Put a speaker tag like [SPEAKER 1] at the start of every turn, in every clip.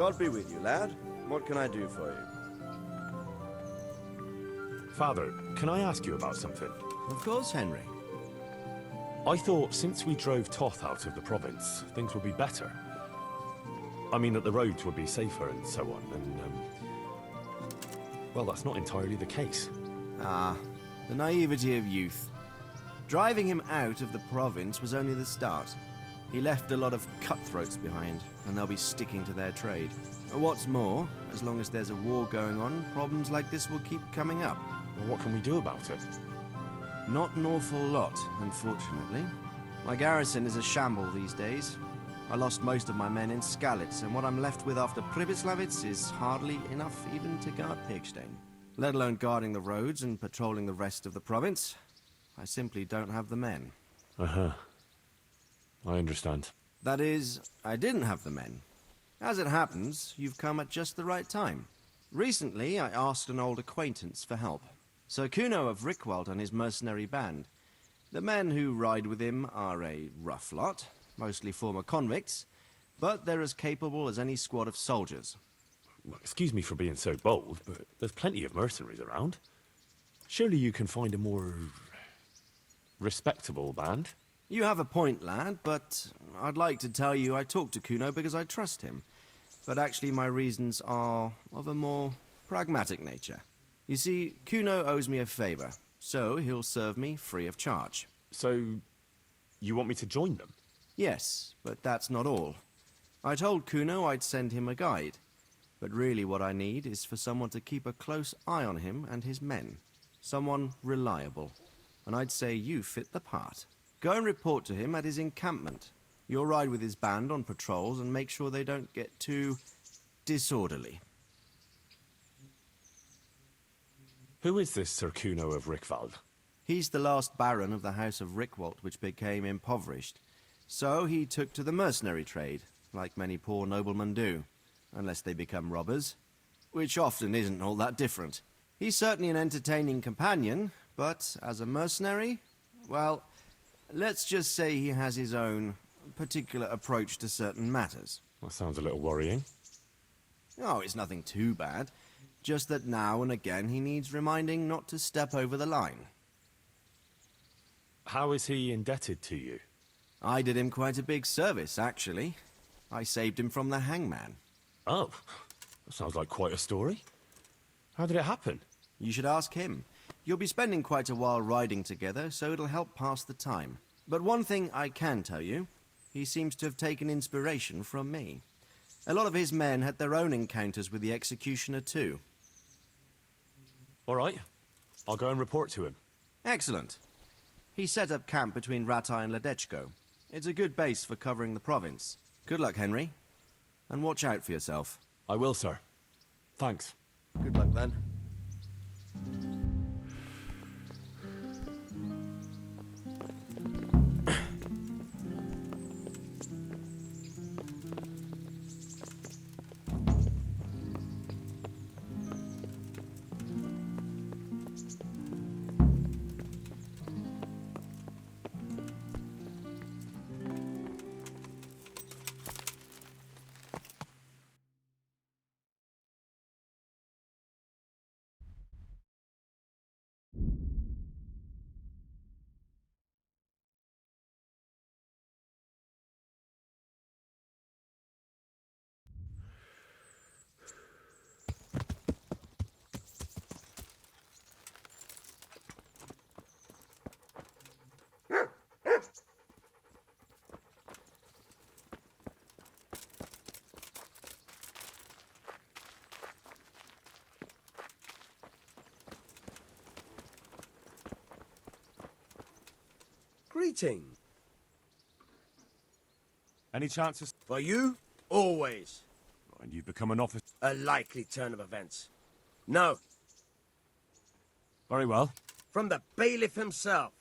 [SPEAKER 1] God be with you, lad. What can I do for you?
[SPEAKER 2] Father, can I ask you about something?
[SPEAKER 1] Of course, Henry.
[SPEAKER 2] I thought since we drove Toth out of the province, things would be better. I mean that the roads would be safer and so on, and, well, that's not entirely the case.
[SPEAKER 1] Ah, the naivety of youth. Driving him out of the province was only the start. He left a lot of cutthroats behind, and they'll be sticking to their trade. What's more, as long as there's a war going on, problems like this will keep coming up.
[SPEAKER 2] Well, what can we do about it?
[SPEAKER 1] Not an awful lot, unfortunately. My garrison is a shamble these days. I lost most of my men in Skalitz, and what I'm left with after Pribyslavitz is hardly enough even to guard Pigstein. Let alone guarding the roads and patrolling the rest of the province. I simply don't have the men.
[SPEAKER 2] Uh-huh. I understand.
[SPEAKER 1] That is, I didn't have the men. As it happens, you've come at just the right time. Recently, I asked an old acquaintance for help. Sir Kuno of Rickwald and his mercenary band. The men who ride with him are a rough lot, mostly former convicts, but they're as capable as any squad of soldiers.
[SPEAKER 2] Well, excuse me for being so bold, but there's plenty of mercenaries around. Surely you can find a more respectable band?
[SPEAKER 1] You have a point, lad, but I'd like to tell you I talked to Kuno because I trust him. But actually my reasons are of a more pragmatic nature. You see, Kuno owes me a favor, so he'll serve me free of charge.
[SPEAKER 2] So, you want me to join them?
[SPEAKER 1] Yes, but that's not all. I told Kuno I'd send him a guide, but really what I need is for someone to keep a close eye on him and his men. Someone reliable. And I'd say you fit the part. Go and report to him at his encampment. You'll ride with his band on patrols and make sure they don't get too disorderly.
[SPEAKER 2] Who is this Sir Kuno of Rickwald?
[SPEAKER 1] He's the last baron of the House of Rickwald, which became impoverished. So he took to the mercenary trade, like many poor noblemen do, unless they become robbers, which often isn't all that different. He's certainly an entertaining companion, but as a mercenary, well, let's just say he has his own particular approach to certain matters.
[SPEAKER 2] That sounds a little worrying.
[SPEAKER 1] Oh, it's nothing too bad. Just that now and again he needs reminding not to step over the line.
[SPEAKER 2] How is he indebted to you?
[SPEAKER 1] I did him quite a big service, actually. I saved him from the hangman.
[SPEAKER 2] Oh, that sounds like quite a story. How did it happen?
[SPEAKER 1] You should ask him. You'll be spending quite a while riding together, so it'll help pass the time. But one thing I can tell you, he seems to have taken inspiration from me. A lot of his men had their own encounters with the executioner too.
[SPEAKER 2] All right. I'll go and report to him.
[SPEAKER 1] Excellent. He set up camp between Ratai and Ledechko. It's a good base for covering the province. Good luck, Henry. And watch out for yourself.
[SPEAKER 2] I will, sir. Thanks.
[SPEAKER 1] Good luck, then.
[SPEAKER 3] Greeting.
[SPEAKER 2] Any chances?
[SPEAKER 3] For you, always.
[SPEAKER 2] And you become an officer?
[SPEAKER 3] A likely turn of events. No,
[SPEAKER 2] Very well.
[SPEAKER 3] from the bailiff himself.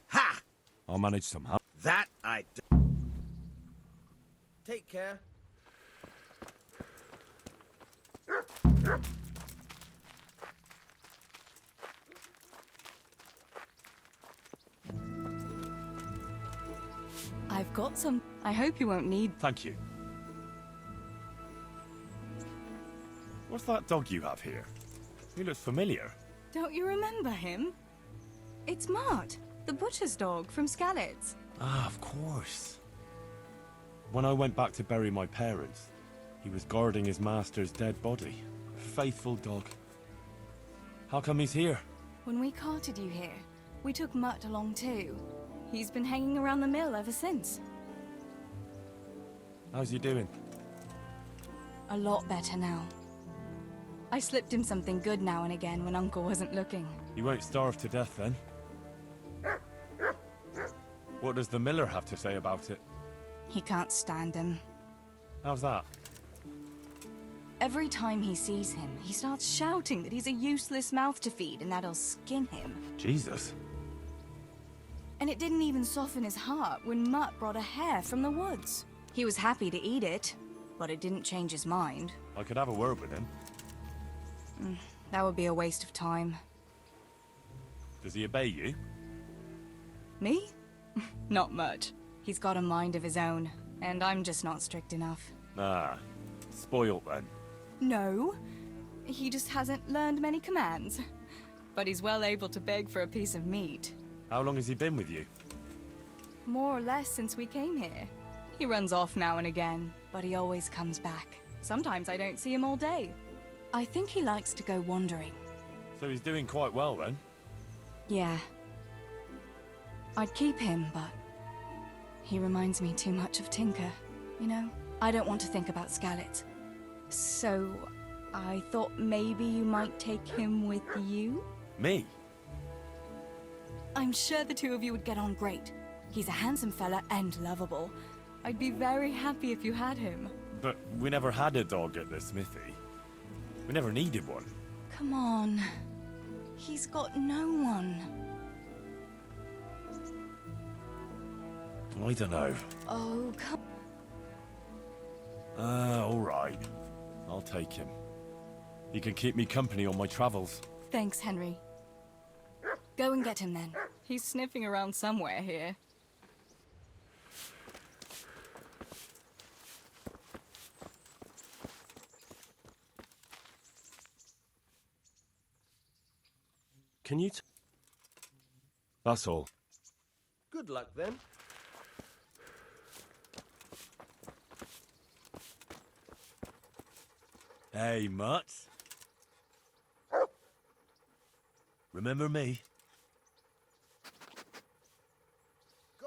[SPEAKER 3] Ha!
[SPEAKER 2] I'll manage somehow.
[SPEAKER 3] That I do. Take care.
[SPEAKER 4] I've got some. I hope you won't need.
[SPEAKER 2] Thank you. What's that dog you have here? He looks familiar.
[SPEAKER 4] Don't you remember him? It's Mart, the butcher's dog from Skalitz.
[SPEAKER 2] Ah, of course. When I went back to bury my parents, he was guarding his master's dead body. Faithful dog. How come he's here?
[SPEAKER 4] When we carted you here, we took Mutt along too. He's been hanging around the mill ever since.
[SPEAKER 2] How's he doing?
[SPEAKER 4] A lot better now. I slipped him something good now and again when Uncle wasn't looking.
[SPEAKER 2] He won't starve to death then. What does the miller have to say about it?
[SPEAKER 4] He can't stand him.
[SPEAKER 2] How's that?
[SPEAKER 4] Every time he sees him, he starts shouting that he's a useless mouth to feed and that'll skin him.
[SPEAKER 2] Jesus.
[SPEAKER 4] And it didn't even soften his heart when Mutt brought a hare from the woods. He was happy to eat it, but it didn't change his mind.
[SPEAKER 2] I could have a word with him.
[SPEAKER 4] That would be a waste of time.
[SPEAKER 2] Does he obey you?
[SPEAKER 4] Me? Not much. He's got a mind of his own, and I'm just not strict enough.
[SPEAKER 2] Ah, spoilt then.
[SPEAKER 4] No, he just hasn't learned many commands. But he's well able to beg for a piece of meat.
[SPEAKER 2] How long has he been with you?
[SPEAKER 4] More or less since we came here. He runs off now and again, but he always comes back. Sometimes I don't see him all day. I think he likes to go wandering.
[SPEAKER 2] So he's doing quite well then?
[SPEAKER 4] Yeah. I'd keep him, but he reminds me too much of Tinker, you know? I don't want to think about Skalitz. So, I thought maybe you might take him with you?
[SPEAKER 2] Me?
[SPEAKER 4] I'm sure the two of you would get on great. He's a handsome fella and lovable. I'd be very happy if you had him.
[SPEAKER 2] But we never had a dog at the smithy. We never needed one.
[SPEAKER 4] Come on. He's got no one.
[SPEAKER 2] I don't know.
[SPEAKER 4] Oh, come...
[SPEAKER 2] All right. I'll take him. He can keep me company on my travels.
[SPEAKER 4] Thanks, Henry. Go and get him then. He's sniffing around somewhere here.
[SPEAKER 3] Can you
[SPEAKER 2] That's all.
[SPEAKER 3] Good luck then.
[SPEAKER 2] Hey, Mutt. Remember me?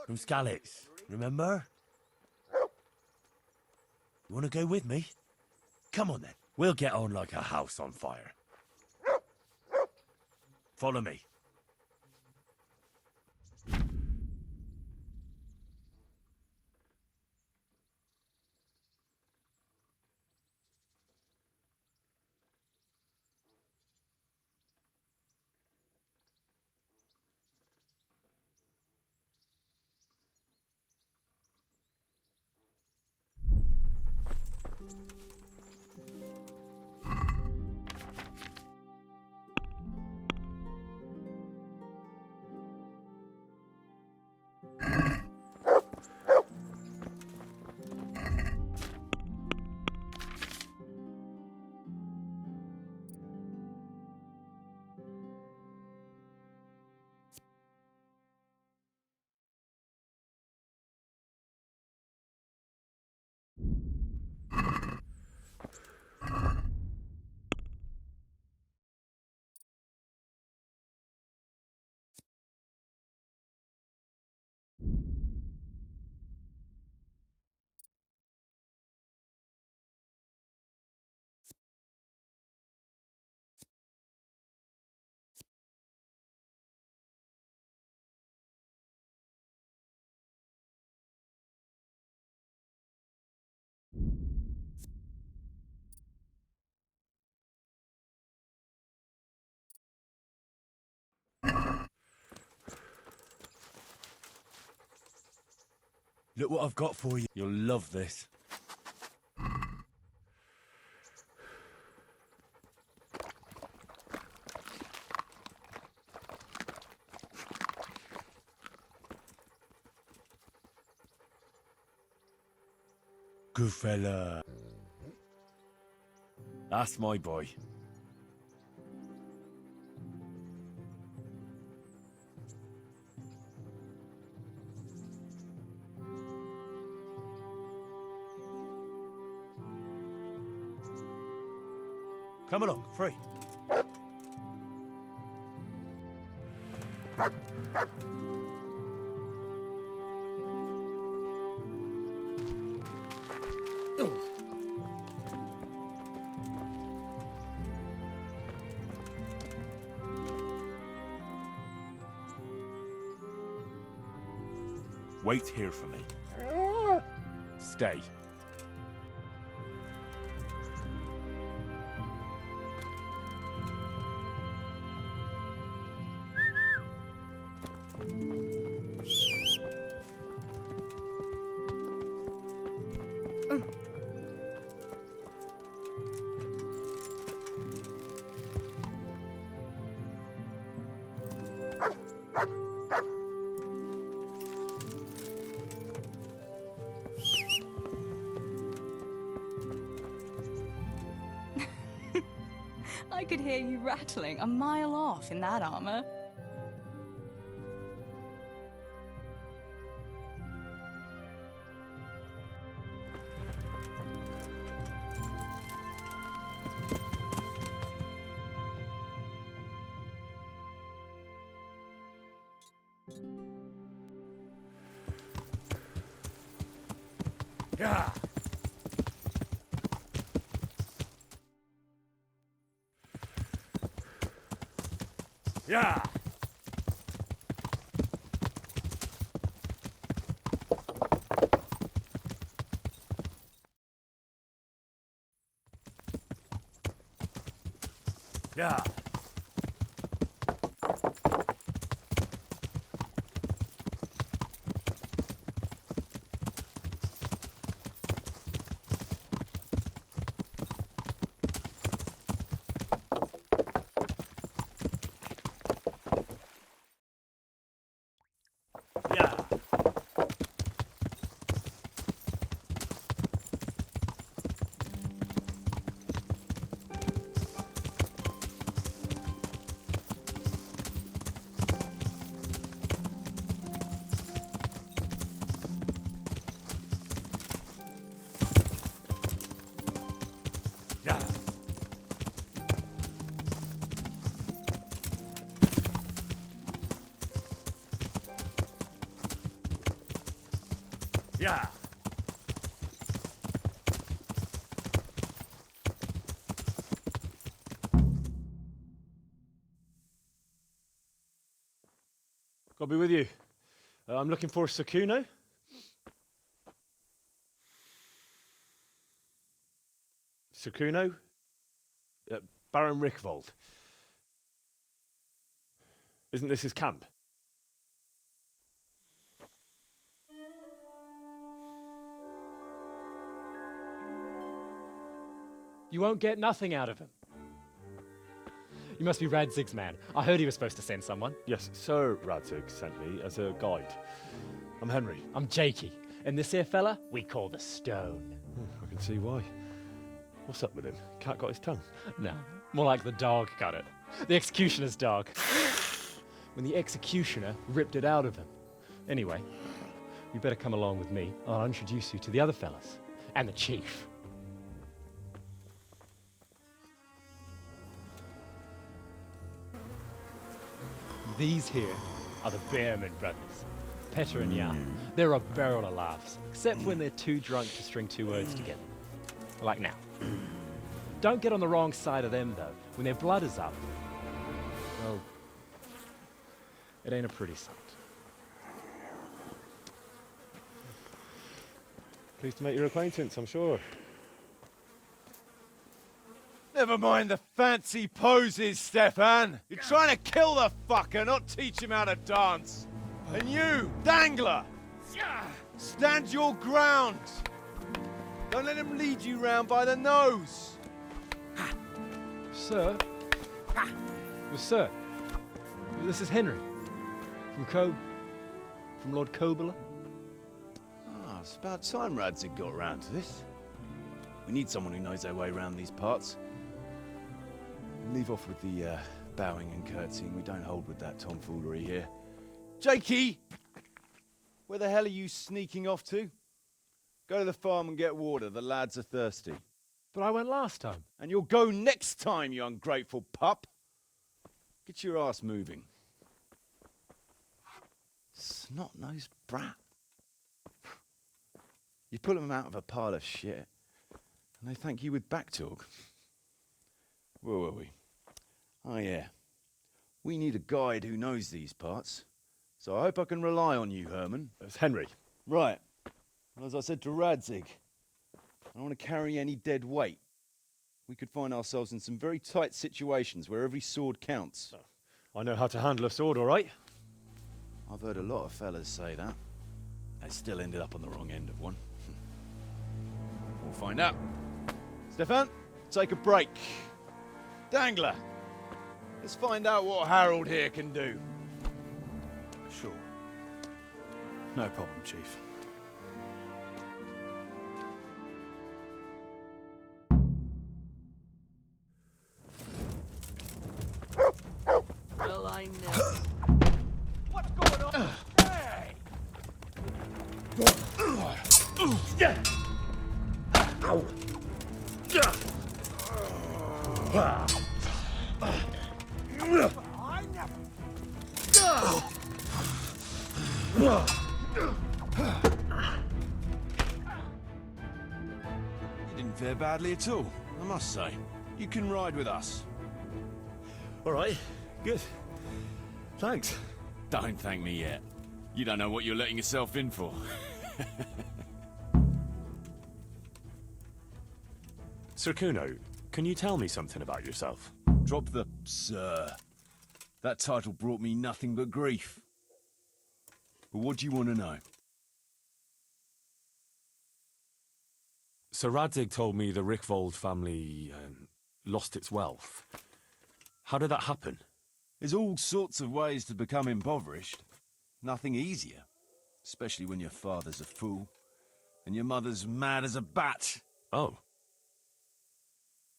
[SPEAKER 2] From Skalitz, remember? You want to go with me? Come on then. We'll get on like a house on fire. Follow me. Look what I've got for you. You'll love this. Good fella. That's my boy.
[SPEAKER 3] Come along, free.
[SPEAKER 2] Wait here for me. Stay.
[SPEAKER 4] I could hear you rattling a mile off in that armor.
[SPEAKER 3] Yeah. Yeah. Yeah. Yeah. Yeah. Yeah.
[SPEAKER 2] Gotta be with you. I'm looking for Sakuno. Sakuno? Baron Rickvold. Isn't this his camp?
[SPEAKER 5] You won't get nothing out of him. You must be Radzig's man. I heard he was supposed to send someone.
[SPEAKER 2] Yes, Sir Radzig sent me as a guide. I'm Henry.
[SPEAKER 5] I'm Jakey. And this here fella, we call the Stone.
[SPEAKER 2] I can see why. What's up with him? Cat got his tongue.
[SPEAKER 5] No, more like the dog got it. The executioner's dog. When the executioner ripped it out of him. Anyway, you better come along with me. I'll introduce you to the other fellas. And the chief. These here are the Bearman brothers. Petter and Jan. They're a barrel of laughs, except when they're too drunk to string two words together. Like now. Don't get on the wrong side of them, though. When their blood is up, well, it ain't a pretty sight.
[SPEAKER 2] Pleased to make your acquaintance, I'm sure.
[SPEAKER 6] Never mind the fancy poses, Stefan. You're trying to kill the fucker, not teach him how to dance. And you, Dangler, stand your ground. Don't let him lead you round by the nose.
[SPEAKER 5] Sir? Well, sir, this is Henry. From Lord Kobula.
[SPEAKER 6] Ah, it's about time Radzig got around to this. We need someone who knows their way around these parts. Leave off with the bowing and curtsying. We don't hold with that tomfoolery here. Jakey! Where the hell are you sneaking off to? Go to the farm and get water. The lads are thirsty.
[SPEAKER 5] But I went last time.
[SPEAKER 6] And you'll go next time, you ungrateful pup. Get your ass moving. Snot-nosed brat. You pull them out of a pile of shit, and they thank you with back talk. Where were we? Oh yeah. We need a guide who knows these parts. So I hope I can rely on you, Herman.
[SPEAKER 2] It's Henry.
[SPEAKER 6] Right. And as I said to Radzig, I don't want to carry any dead weight. We could find ourselves in some very tight situations where every sword counts.
[SPEAKER 2] I know how to handle a sword, all right?
[SPEAKER 6] I've heard a lot of fellas say that. They still ended up on the wrong end of one. We'll find out. Stefan, take a break. Dangler, let's find out what Harold here can do.
[SPEAKER 3] Sure. No problem, Chief.
[SPEAKER 7] Well, I know.
[SPEAKER 6] What's going on? Hey! You didn't fare badly at all, I must say. You can ride with us.
[SPEAKER 2] All right, good. Thanks.
[SPEAKER 6] Don't thank me yet. You don't know what you're letting yourself in for.
[SPEAKER 2] Sir Kuno, can you tell me something about yourself?
[SPEAKER 6] Drop the sir. That title brought me nothing but grief. But what do you want to know?
[SPEAKER 2] Sir Radzig told me the Rickvold family lost its wealth. How did that happen?
[SPEAKER 6] There's all sorts of ways to become impoverished. Nothing easier. Especially when your father's a fool. And your mother's mad as a bat.
[SPEAKER 2] Oh.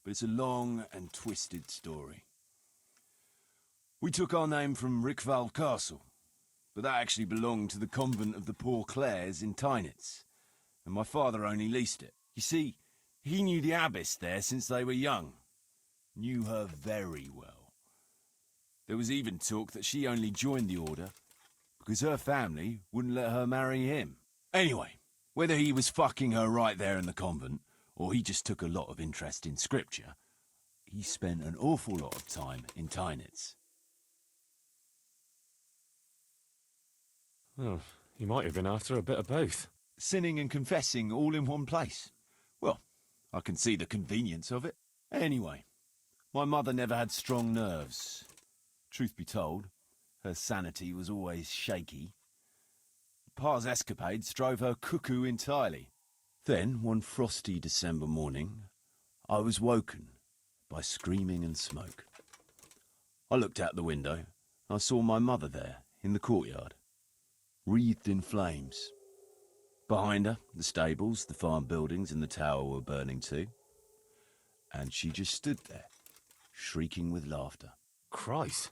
[SPEAKER 6] But it's a long and twisted story. We took our name from Rickvald Castle. But that actually belonged to the convent of the Poor Clares in Tynitz. And my father only leased it. You see, he knew the abbess there since they were young. Knew her very well. There was even talk that she only joined the order because her family wouldn't let her marry him. Anyway, whether he was fucking her right there in the convent, or he just took a lot of interest in scripture, he spent an awful lot of time in Tynitz.
[SPEAKER 2] Oh, he might have been after a bit of both.
[SPEAKER 6] Sinning and confessing all in one place. Well, I can see the convenience of it. Anyway, my mother never had strong nerves. Truth be told, her sanity was always shaky. Pa's escapades drove her cuckoo entirely. Then, one frosty December morning, I was woken by screaming and smoke. I looked out the window, and I saw my mother there, in the courtyard, wreathed in flames. Behind her, the stables, the farm buildings, and the tower were burning too. And she just stood there, shrieking with laughter.
[SPEAKER 2] Christ,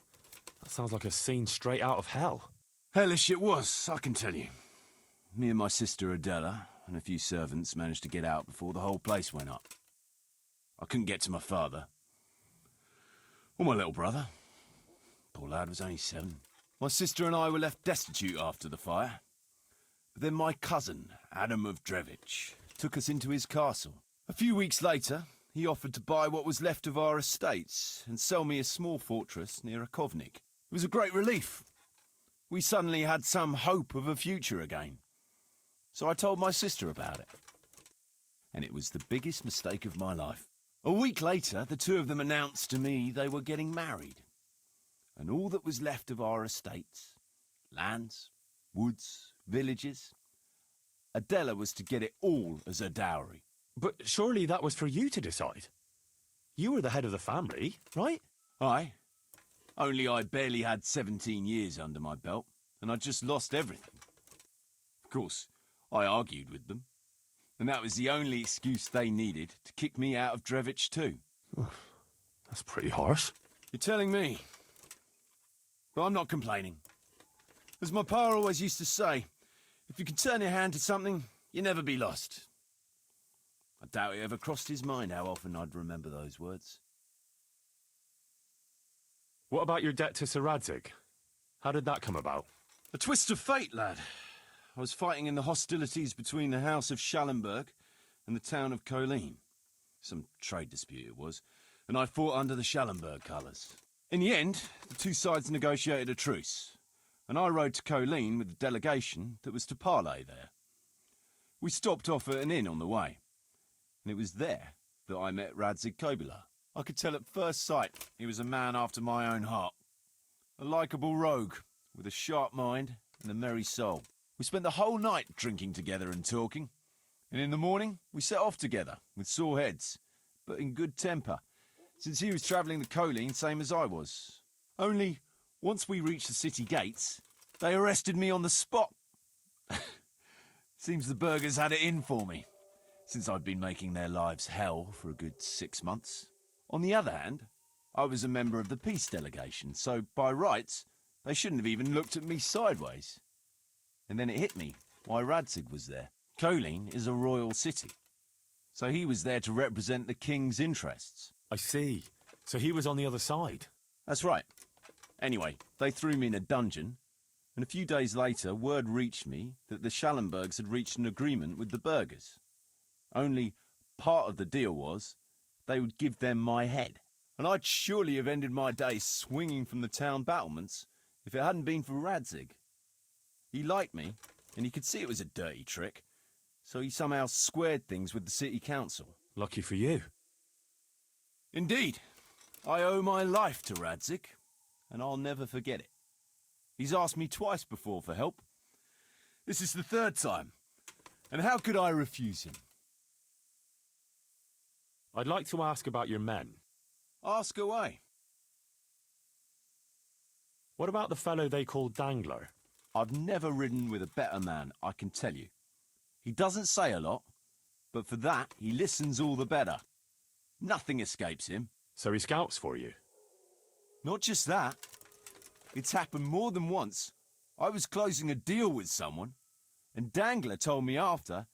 [SPEAKER 2] that sounds like a scene straight out of hell.
[SPEAKER 6] Hellish it was, I can tell you. Me and my sister Adela and a few servants managed to get out before the whole place went up. I couldn't get to my father. Or my little brother. Poor lad was only 7. My sister and I were left destitute after the fire. But then my cousin, Adam of Drevich, took us into his castle. A few weeks later, he offered to buy what was left of our estates and sell me a small fortress near a Kovnik. It was a great relief. We suddenly had some hope of a future again. So I told my sister about it. And it was the biggest mistake of my life. A week later, the two of them announced to me they were getting married. And all that was left of our estates, lands, woods, villages, Adela was to get it all as a dowry.
[SPEAKER 2] But surely that was for you to decide. You were the head of the family, right?
[SPEAKER 6] Aye. Only I barely had 17 years under my belt, and I'd just lost everything. Of course, I argued with them, and that was the only excuse they needed to kick me out of Drevich too.
[SPEAKER 2] That That's pretty harsh.
[SPEAKER 6] You're telling me. But I'm not complaining. As my pa always used to say, if you can turn your hand to something, you never be lost. I doubt it ever crossed his mind how often I'd remember those words.
[SPEAKER 2] What about your debt to Sir Radzig? How did that come about?
[SPEAKER 6] A twist of fate, lad. I was fighting in the hostilities between the House of Schallenberg and the town of Colleen. Some trade dispute it was, and I fought under the Schallenberg colours. In the end, the two sides negotiated a truce, and I rode to Colleen with the delegation that was to parley there. We stopped off at an inn on the way, and it was there that I met Radzig Kobyla. I could tell at first sight he was a man after my own heart. A likeable rogue, with a sharp mind and a merry soul. We spent the whole night drinking together and talking, and in the morning we set off together, with sore heads, but in good temper, since he was travelling the Colleen same as I was. Only, once we reached the city gates, they arrested me on the spot. Seems the burghers had it in for me, since I'd been making their lives hell for a good 6 months. On the other hand, I was a member of the peace delegation, so by rights, they shouldn't have even looked at me sideways. And then it hit me why Radzig was there. Colleen is a royal city, so he was there to represent the king's interests.
[SPEAKER 2] I see. So he was on the other side.
[SPEAKER 6] That's right. Anyway, they threw me in a dungeon, and a few days later word reached me that the Schallenbergs had reached an agreement with the burghers. Only part of the deal was they would give them my head. And I'd surely have ended my days swinging from the town battlements if it hadn't been for Radzig. He liked me, and he could see it was a dirty trick, so he somehow squared things with the city council.
[SPEAKER 2] Lucky for you.
[SPEAKER 6] Indeed. I owe my life to Radzig, and I'll never forget it. He's asked me twice before for help. This is the third time, and how could I refuse him?
[SPEAKER 2] I'd like to ask about your men.
[SPEAKER 6] Ask away.
[SPEAKER 2] What about the fellow they call Dangler?
[SPEAKER 6] I've never ridden with a better man, I can tell you. He doesn't say a lot, but for that, he listens all the better. Nothing escapes him.
[SPEAKER 2] So he scouts for you?
[SPEAKER 6] Not just that. It's happened more than once. I was closing a deal with someone, and Dangler told me after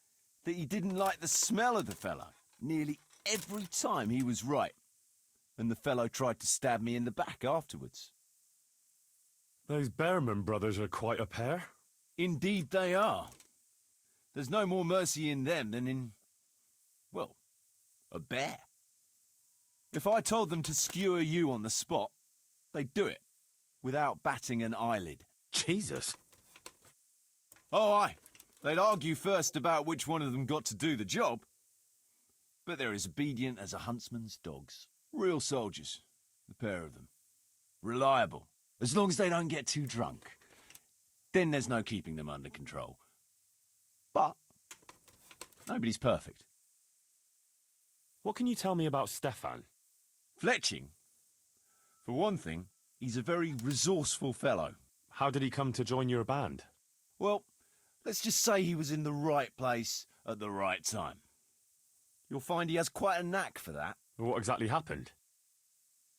[SPEAKER 6] that he didn't like the smell of the fellow nearly every time he was right, and the fellow tried to stab me in the back afterwards.
[SPEAKER 2] Those Behrman brothers are quite a pair.
[SPEAKER 6] Indeed they are. There's no more mercy in them than in, well, a bear. If I told them to skewer you on the spot, they'd do it, without batting an eyelid.
[SPEAKER 2] Jesus.
[SPEAKER 6] Oh, aye. They'd argue first about which one of them got to do the job. But they're as obedient as a huntsman's dogs. Real soldiers, the pair of them. Reliable, as long as they don't get too drunk. Then there's no keeping them under control. But nobody's perfect.
[SPEAKER 2] What can you tell me about Stefan?
[SPEAKER 6] Fletching. For one thing, he's a very resourceful fellow.
[SPEAKER 2] How did he come to join your band?
[SPEAKER 6] Well, let's just say he was in the right place at the right time. You'll find he has quite a knack for that.
[SPEAKER 2] What exactly happened?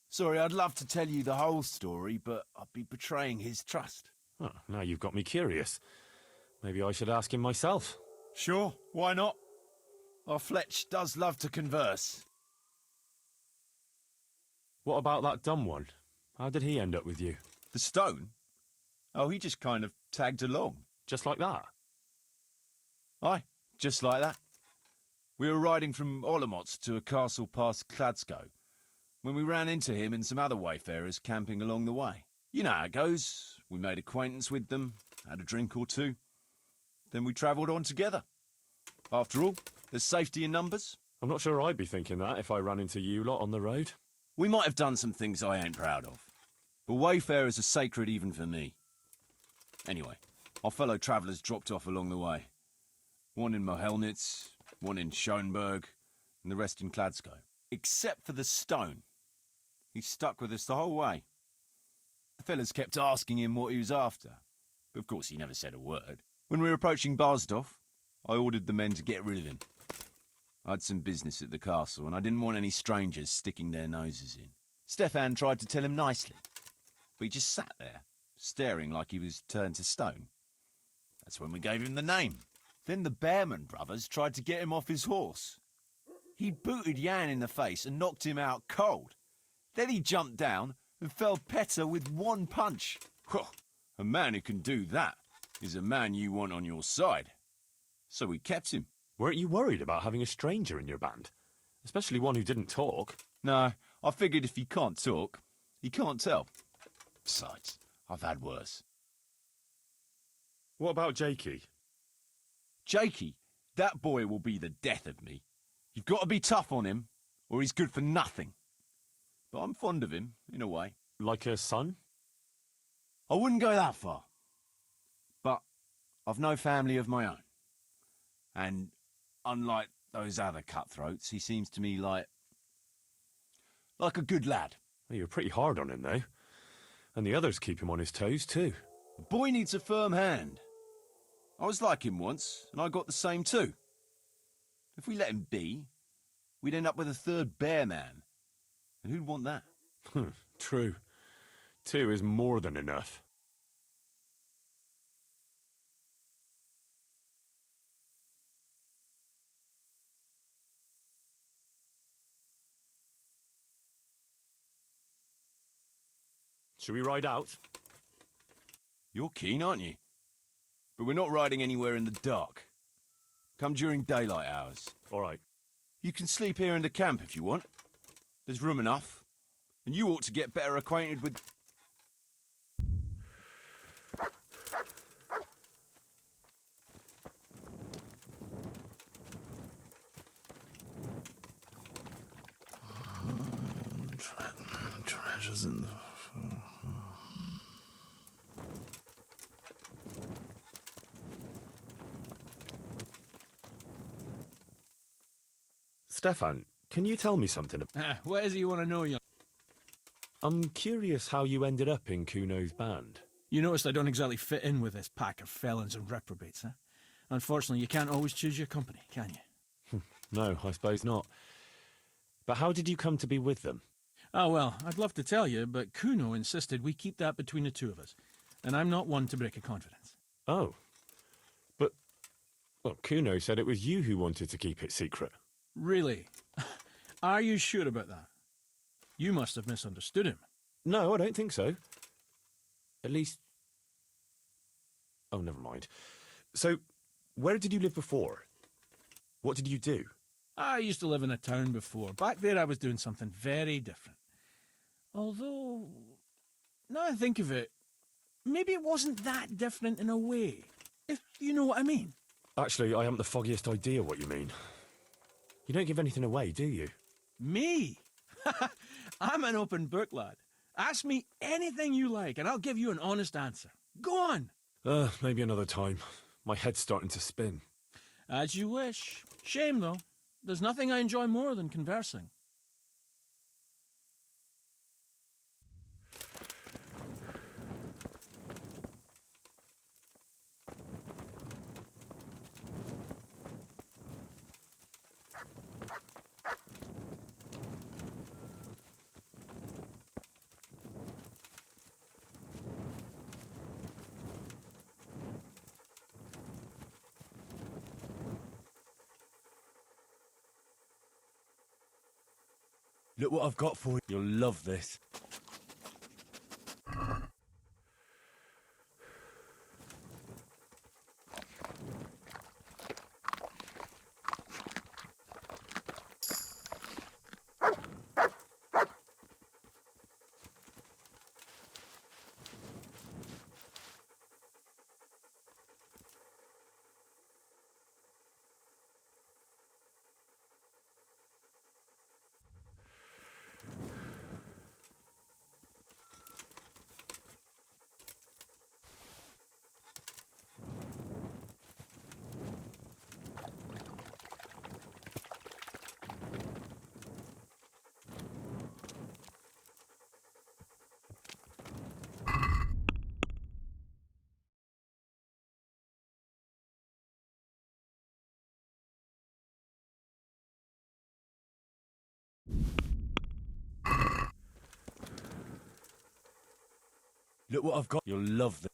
[SPEAKER 6] Sorry, I'd love to tell you the whole story, but I'd be betraying his trust.
[SPEAKER 2] Oh, now you've got me curious. Maybe I should ask him myself.
[SPEAKER 6] Sure, why not? Our Fletch does love to converse.
[SPEAKER 2] What about that dumb one? How did he end up with you?
[SPEAKER 6] The stone? Oh, he just kind of tagged along.
[SPEAKER 2] Just like that?
[SPEAKER 6] Aye, just like that. We were riding from Olomouc to a castle past Kladsko, when we ran into him and some other wayfarers camping along the way. You know how it goes. We made acquaintance with them, had a drink or two. Then we travelled on together. After all, there's safety in numbers.
[SPEAKER 2] I'm not sure I'd be thinking that if I ran into you lot on the road.
[SPEAKER 6] We might have done some things I ain't proud of, but wayfarers are sacred even for me. Anyway, our fellow travellers dropped off along the way. One in Mohelnitz, one in Schoenberg, and the rest in Kladsko. Except for the stone. He stuck with us the whole way. The fellas kept asking him what he was after, but of course he never said a word. When we were approaching Barsdorf, I ordered the men to get rid of him. I had some business at the castle, and I didn't want any strangers sticking their noses in.
[SPEAKER 7] Stefan tried to tell him nicely, but he just sat there, staring like he was turned to stone. That's when we gave him the name. Then the Behrman brothers tried to get him off his horse. He booted Jan in the face and knocked him out cold. Then he jumped down and felled Petter with one punch. A man who can do that is a man you want on your side. So we kept him.
[SPEAKER 2] Weren't you worried about having a stranger in your band? Especially one who didn't talk.
[SPEAKER 7] No, I figured if he can't talk, he can't tell. Besides, I've had worse.
[SPEAKER 2] What about Jakey?
[SPEAKER 7] Jakey, that boy will be the death of me. You've got to be tough on him, or he's good for nothing. But I'm fond of him, in a way.
[SPEAKER 2] Like a son?
[SPEAKER 7] I wouldn't go that far. But I've no family of my own. And unlike those other cutthroats, he seems to me like a good lad.
[SPEAKER 2] Well, you're pretty hard on him, though. And the others keep him on his toes, too.
[SPEAKER 7] The boy needs a firm hand. I was like him once, and I got the same too. If we let him be, we'd end up with a third bear man. And who'd want that?
[SPEAKER 2] True. 2 is more than enough. Should we ride out?
[SPEAKER 7] You're keen, aren't you? But we're not riding anywhere in the dark. Come during daylight hours.
[SPEAKER 2] All right.
[SPEAKER 7] You can sleep here in the camp if you want. There's room enough. And you ought to get better acquainted with...
[SPEAKER 3] Treasures in the...
[SPEAKER 2] Stefan, can you tell me something?
[SPEAKER 3] What is it you want to know, young?
[SPEAKER 2] I'm curious how you ended up in Kuno's band.
[SPEAKER 3] You noticed I don't exactly fit in with this pack of felons and reprobates, huh? Unfortunately, you can't always choose your company, can you?
[SPEAKER 2] No, I suppose not. But how did you come to be with them?
[SPEAKER 3] Oh, well, I'd love to tell you, but Kuno insisted we keep that between the two of us. And I'm not one to break a confidence.
[SPEAKER 2] Oh. But, well, Kuno said it was you who wanted to keep it secret.
[SPEAKER 3] Really? Are you sure about that? You must have misunderstood him.
[SPEAKER 2] No, I don't think so. At least... Oh, never mind. So, where did you live before? What did you do?
[SPEAKER 3] I used to live in a town before. Back there I was doing something very different. Although, now I think of it, maybe it wasn't that different in a way, if you know what I mean.
[SPEAKER 2] Actually, I haven't the foggiest idea what you mean. You don't give anything away, do you?
[SPEAKER 3] Me? I'm an open book, lad. Ask me anything you like, and I'll give you an honest answer. Go on.
[SPEAKER 2] Maybe another time. My head's starting to spin.
[SPEAKER 3] As you wish. Shame, though. There's nothing I enjoy more than conversing.
[SPEAKER 7] Look what I've got for you. You'll love this.
[SPEAKER 2] Look what I've got. You'll love this.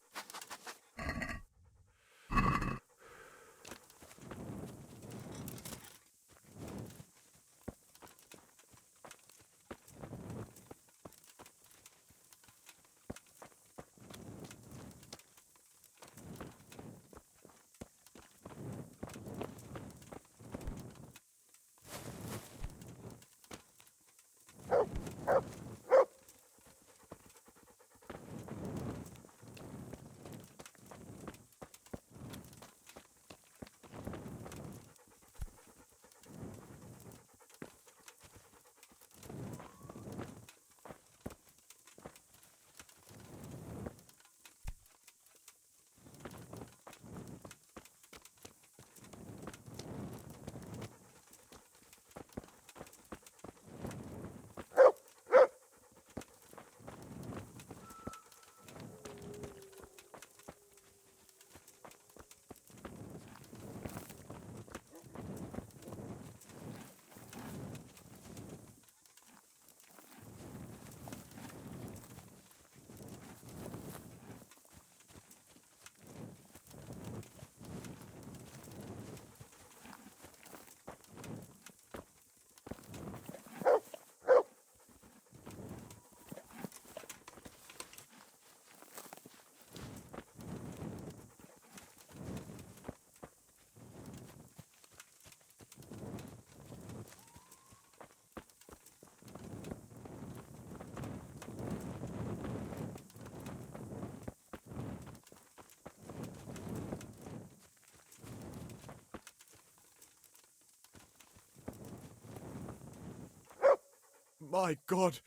[SPEAKER 6] My God.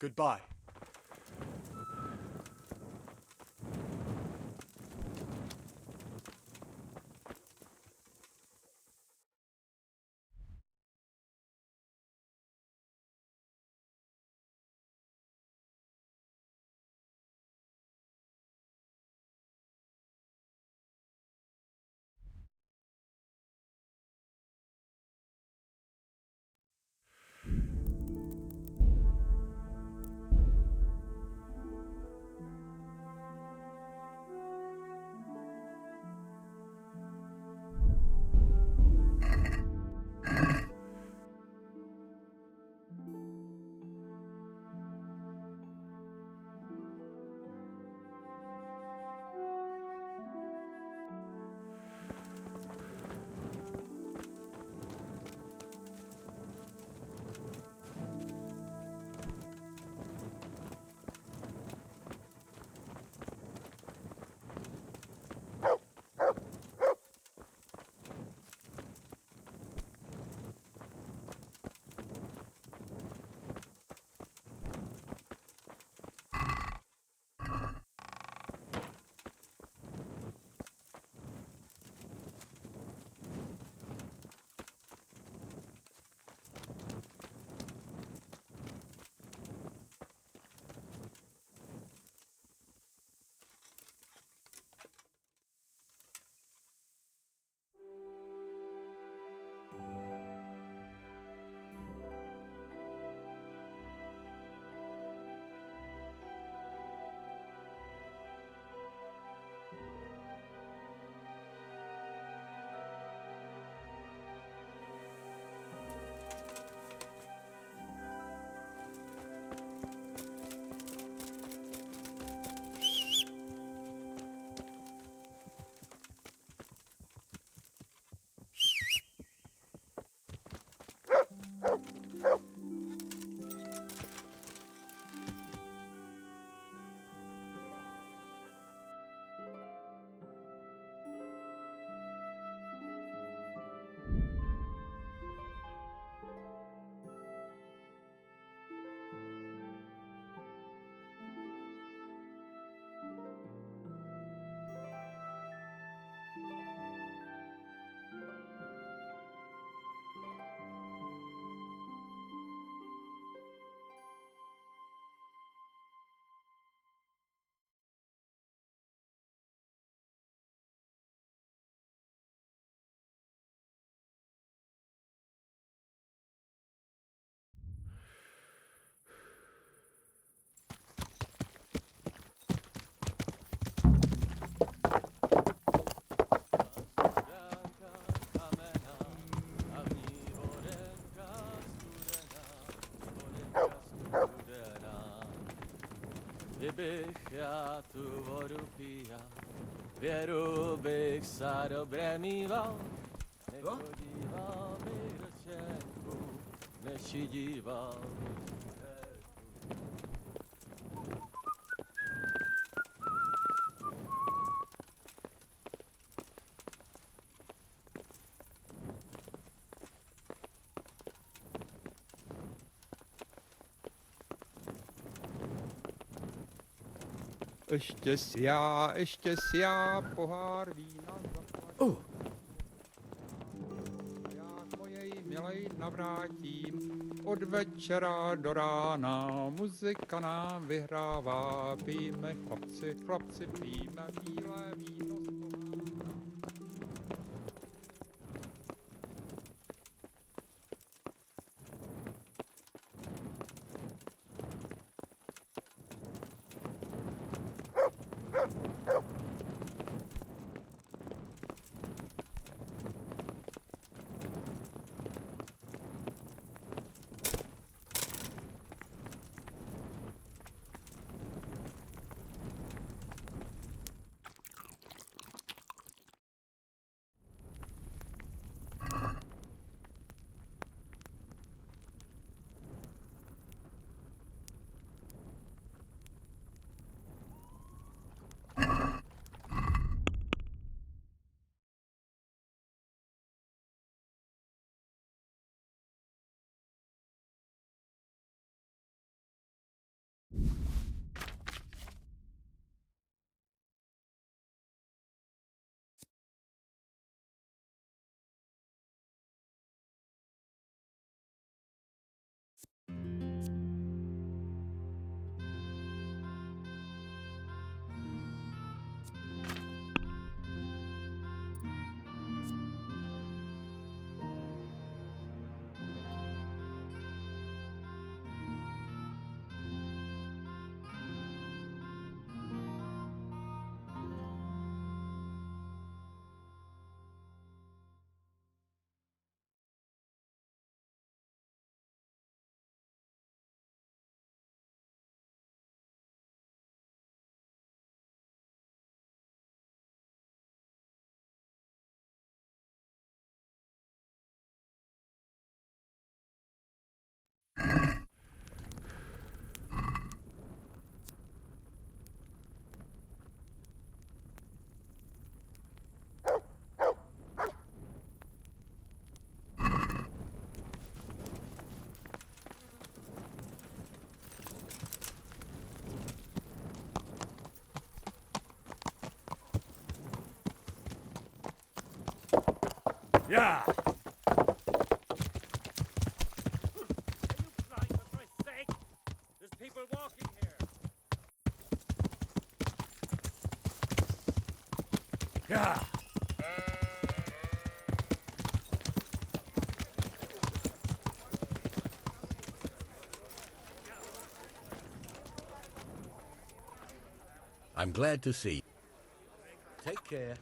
[SPEAKER 6] Goodbye.
[SPEAKER 8] bych já tu vodu píjal, věru bych se dobře mýval, nechodíval bych do čerku, než ji díval bych do čerku.
[SPEAKER 9] Ještě si já pohár vína zaplať. Já mojej milej navrátím, od večera do rána muzika nám vyhrává. Pijme chlapci, chlapci, pijme bílé víno z poháru.
[SPEAKER 2] Yeah!
[SPEAKER 8] There's people walking here.
[SPEAKER 2] Yeah!
[SPEAKER 10] I'm glad to see you. Take care.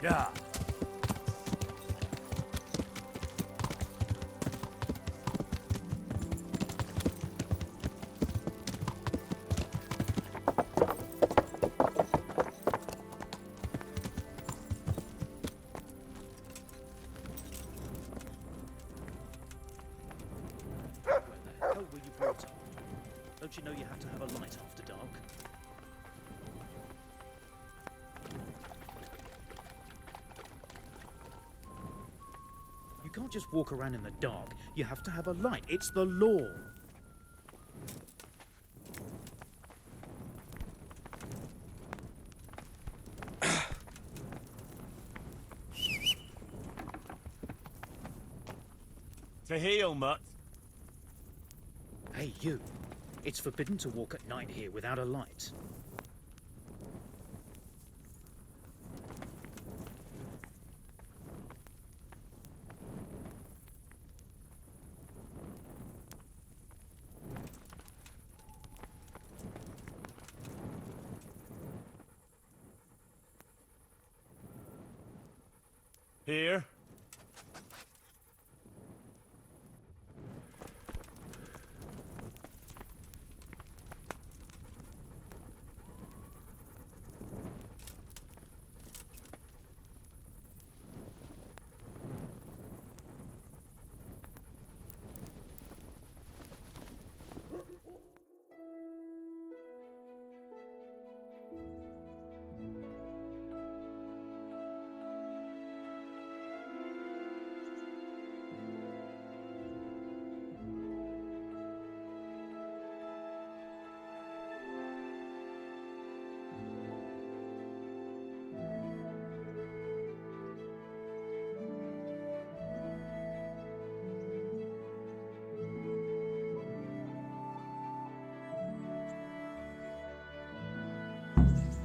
[SPEAKER 10] Yeah.
[SPEAKER 11] Where the hell were you brought up? Don't you know you have to have a light after dark? You can't just walk around in the dark. You have to have a light. It's the law.
[SPEAKER 10] To heal, Mutt.
[SPEAKER 11] Hey, you. It's forbidden to walk at night here without a light.
[SPEAKER 2] Here.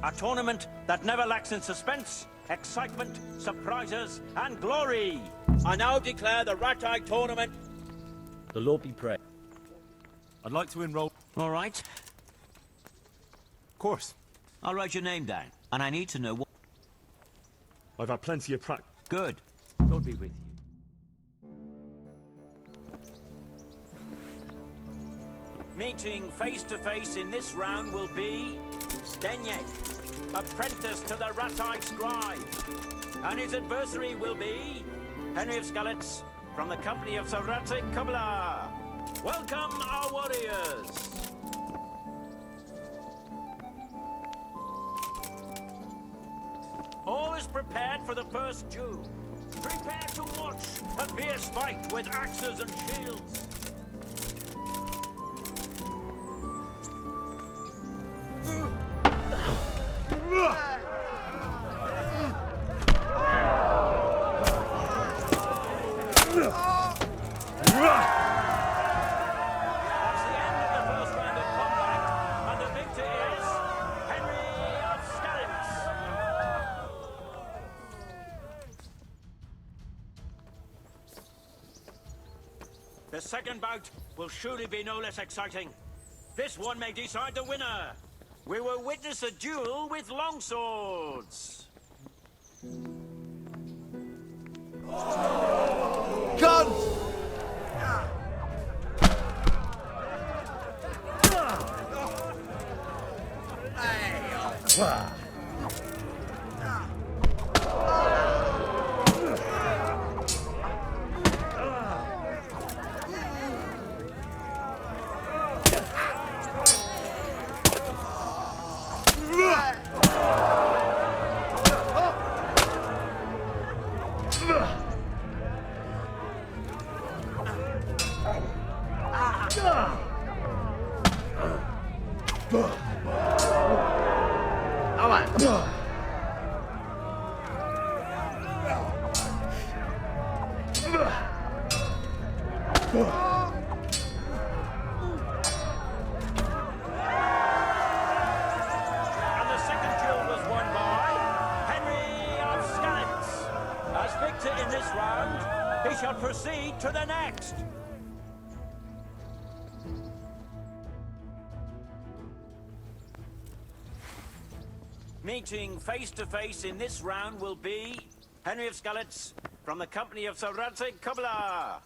[SPEAKER 10] A tournament that never lacks in suspense, excitement, surprises, and glory. I now declare the Rattay tournament.
[SPEAKER 11] The Lord be praised.
[SPEAKER 2] I'd like to enroll.
[SPEAKER 12] All right.
[SPEAKER 2] Of course.
[SPEAKER 12] I'll write your name down, and I need to know what...
[SPEAKER 2] I've had plenty of practice.
[SPEAKER 12] Good.
[SPEAKER 11] God be with you.
[SPEAKER 10] Meeting face to face in this round will be Stenyek, apprentice to the Rattay scribe, and his adversary will be Henry of Skalitz from the company of Sir Rattay Kubla. Welcome, our warriors. All is prepared for the first duel. Prepare to watch a fierce fight with axes and shields. That's the end of the first round of combat, and the victor is Henry of Skalitz. The second bout will surely be no less exciting. This one may decide the winner. We will witness a duel with longswords.
[SPEAKER 6] Guns!
[SPEAKER 10] And the second duel was won by Henry of Skalitz. As victor in this round, he shall proceed to the next. Meeting face to face in this round will be Henry of Skalitz from the company of Sir Radzig Kobyla.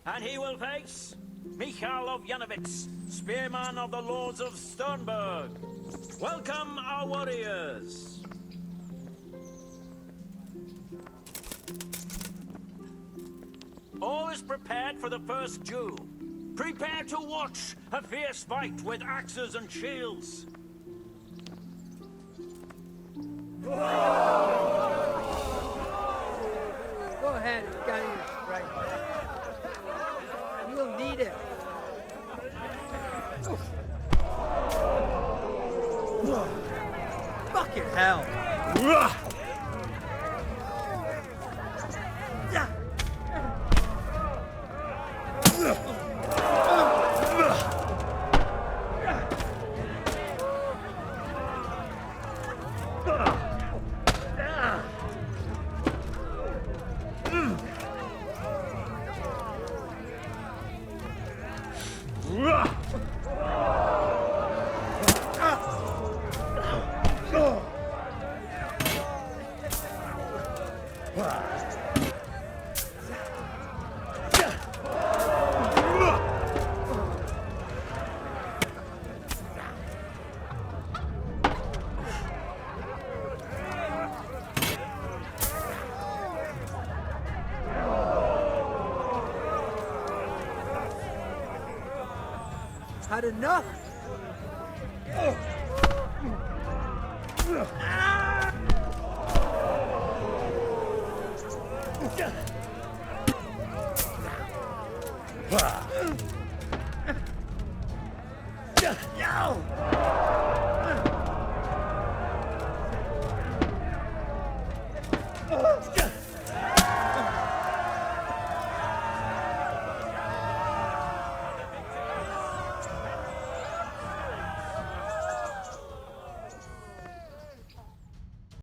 [SPEAKER 10] And he will face Michal of Janowitz, spearman of the Lords of Stonberg. Welcome, our warriors. All is prepared for the first duel. Prepare to watch a fierce fight with axes and shields.
[SPEAKER 13] Go ahead and gain your strength. You'll need it. Fucking hell. Had enough.